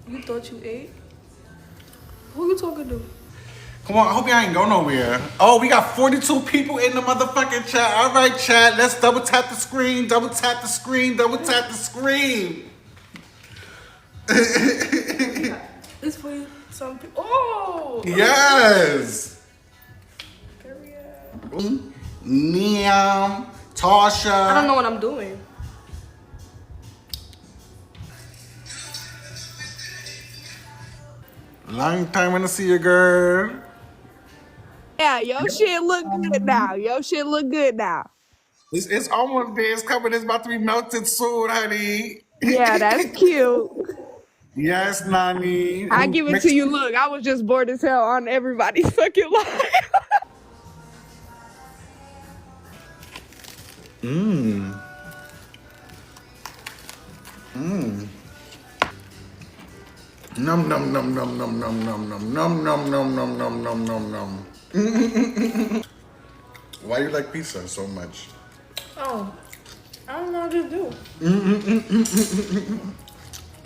You thought you ate? Who you talking to? Come on, I hope y'all ain't go nowhere. Oh, we got 42 people in the motherfucking chat. All right, chat. Let's double tap the screen, double tap the screen, double tap the screen. It's for you. Some people. Oh! Yes. Niam, Tasha. I don't know what I'm doing. Long time when I see you, girl. Yeah, your shit look good now. Your shit look good now. It's almost there. It's coming. It's about to be melted soon, honey. Yeah, that's cute. Yes, Nani. I give it to you. Look, I was just bored as hell on everybody's fucking life. Mmm. Num num num num num num num num num num num num num num num num. Why do you like pizza so much? Oh. I don't know. I just do.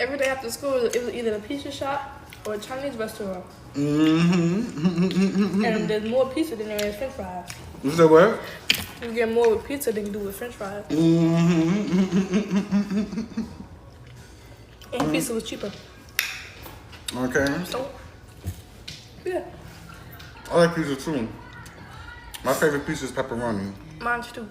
Every day after school, it was either a pizza shop or a Chinese restaurant. And there's more pizza than there is French fries. You said what? You get more with pizza than you do with French fries. And pizza was cheaper. Okay. So, yeah. I like pizza too. My favorite pizza is pepperoni. Mine too.